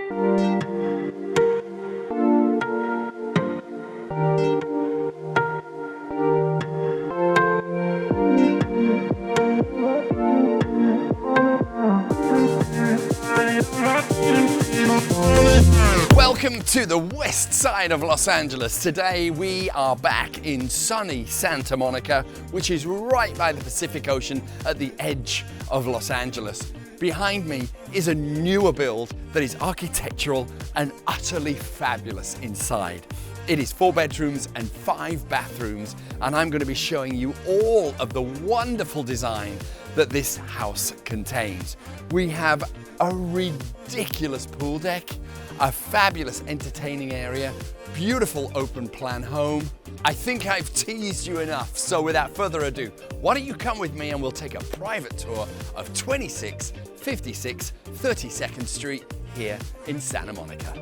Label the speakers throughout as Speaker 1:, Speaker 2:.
Speaker 1: Welcome to the west side of Los Angeles. Today we are back in sunny Santa Monica, which is right by the Pacific Ocean at the edge of Los Angeles. Behind me is a newer build that is architectural and utterly fabulous inside. It is 4 bedrooms and 5 bathrooms, and I'm going to be showing you all of the wonderful design that this house contains. We have a ridiculous pool deck, a fabulous entertaining area, beautiful open plan home. I think I've teased you enough, so without further ado, why don't you come with me and we'll take a private tour of 2656 32nd Street here in Santa Monica.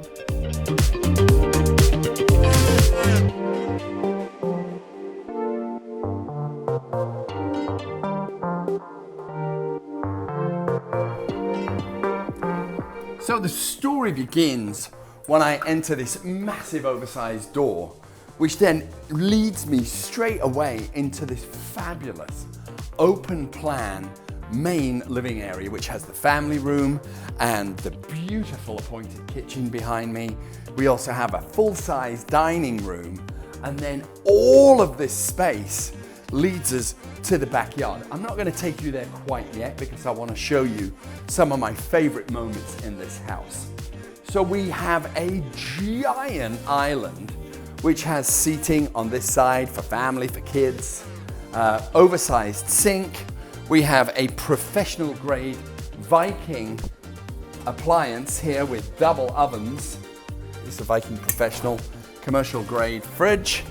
Speaker 1: So the story begins when I enter this massive oversized door, which then leads me straight away into this fabulous open plan main living area, which has the family room and the beautiful appointed kitchen behind me. We also have a full-size dining room, and then all of this space leads us to the backyard. I'm not going to take you there quite yet because I want to show you some of my favorite moments in this house. So we have a giant island which has seating on this side for family, for kids, oversized sink. We have a professional grade Viking appliance here with double ovens. It's a Viking professional commercial grade fridge.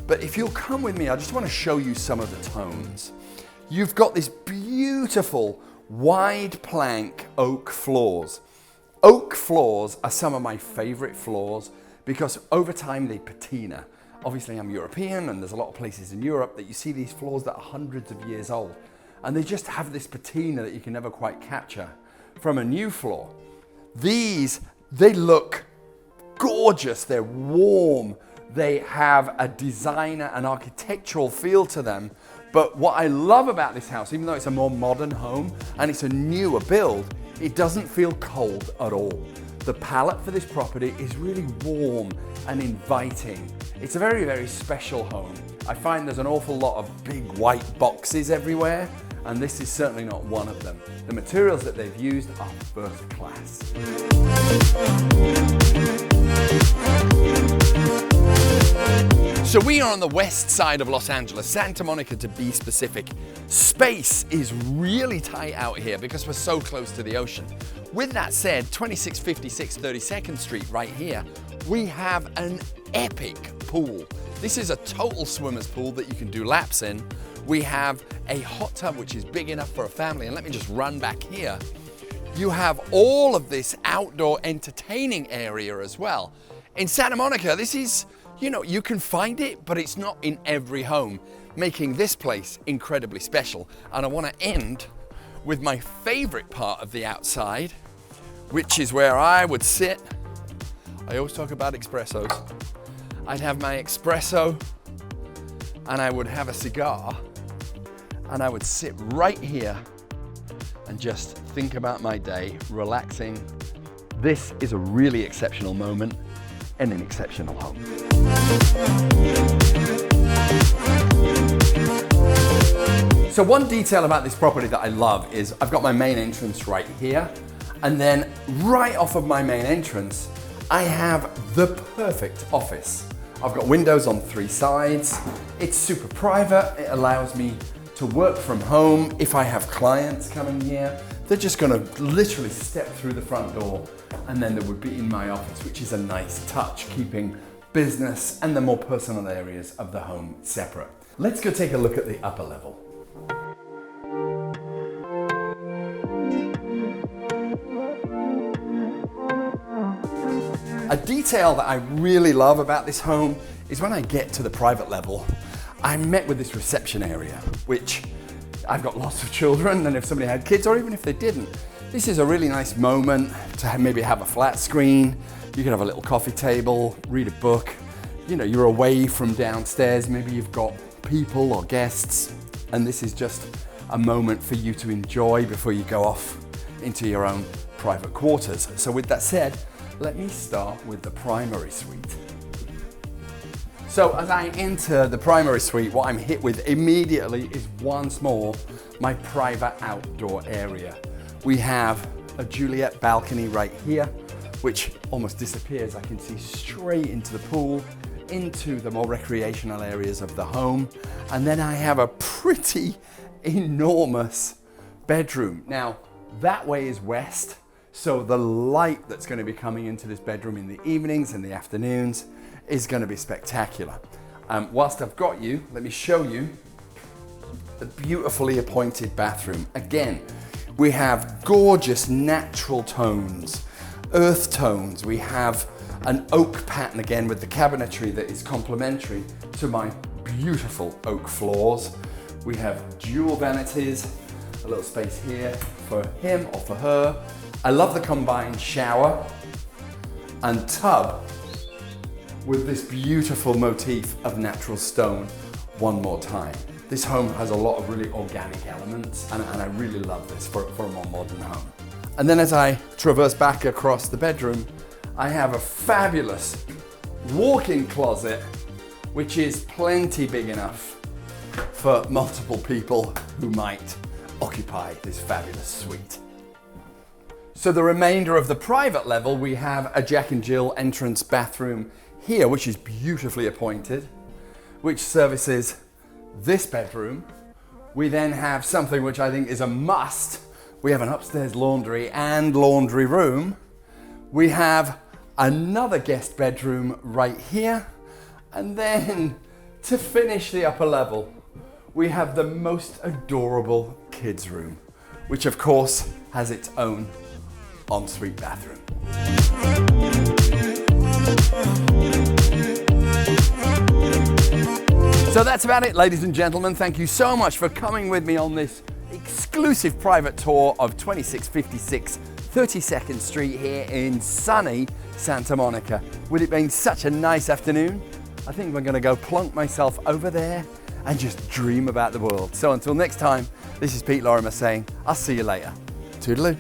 Speaker 1: But if you'll come with me, I just want to show you some of the tones. You've got this beautiful wide plank oak floors. Oak floors are some of my favorite floors because over time they patina. Obviously I'm European, and there's a lot of places in Europe that you see these floors that are hundreds of years old, and they just have this patina that you can never quite capture from a new floor. These, they look gorgeous, they're warm, they have a designer and architectural feel to them. But what I love about this house, even though it's a more modern home and it's a newer build, it doesn't feel cold at all. The palette for this property is really warm and inviting. It's a very, very special home. I find there's an awful lot of big white boxes everywhere, and this is certainly not one of them. The materials that they've used are first class. So we are on the west side of Los Angeles, Santa Monica to be specific. Space is really tight out here because we're so close to the ocean. With that said, 2656 32nd Street right here, we have an epic pool. This is a total swimmer's pool that you can do laps in. We have a hot tub which is big enough for a family, and let me just run back here. You have all of this outdoor entertaining area as well. In Santa Monica, this is, you know, you can find it, but it's not in every home, making this place incredibly special. And I want to end with my favorite part of the outside, which is where I would sit. I always talk about espressos. I'd have my espresso, and I would have a cigar, and I would sit right here and just think about my day, relaxing. This is a really exceptional moment in an exceptional home. So one detail about this property that I love is I've got my main entrance right here, and then right off of my main entrance, I have the perfect office. I've got windows on 3 sides. It's super private. It allows me to work from home. If I have clients coming here, they're just gonna literally step through the front door, and then they would be in my office, which is a nice touch, keeping business and the more personal areas of the home separate. Let's go take a look at the upper level. A detail that I really love about this home is when I get to the private level, I'm met with this reception area, which I've got lots of children, and if somebody had kids, or even if they didn't, This is a really nice moment to maybe have a flat screen. You can have a little coffee table, read a book. You know, you're away from downstairs. Maybe you've got people or guests, and this is just a moment for you to enjoy before you go off into your own private quarters. So with that said, let me start with the primary suite. So as I enter the primary suite, what I'm hit with immediately is once more my private outdoor area. We have a Juliet balcony right here, which almost disappears. I can see straight into the pool, into the more recreational areas of the home. And then I have a pretty enormous bedroom. Now, that way is west, so the light that's going to be coming into this bedroom in the evenings and the afternoons is going to be spectacular. Whilst I've got you, let me show you the beautifully appointed bathroom. Again, we have gorgeous natural tones, earth tones. We have an oak pattern again with the cabinetry that is complementary to my beautiful oak floors. We have dual vanities, a little space here for him or for her. I love the combined shower and tub with this beautiful motif of natural stone one more time. This home has a lot of really organic elements, and I really love this for a more modern home. And then as I traverse back across the bedroom, I have a fabulous walk-in closet, which is plenty big enough for multiple people who might occupy this fabulous suite. So the remainder of the private level, we have a Jack and Jill entrance bathroom here, which is beautifully appointed, which services this bedroom. We then have something which I think is a must. We have an upstairs laundry and laundry room. We have another guest bedroom right here. And then to finish the upper level, we have the most adorable kids room, which of course has its own ensuite bathroom. So that's about it, ladies and gentlemen. Thank you so much for coming with me on this exclusive private tour of 2656 32nd Street here in sunny Santa Monica. With it being such a nice afternoon, I think I'm going to go plonk myself over there and just dream about the world. So until next time, this is Pete Lorimer saying, I'll see you later. Toodaloo.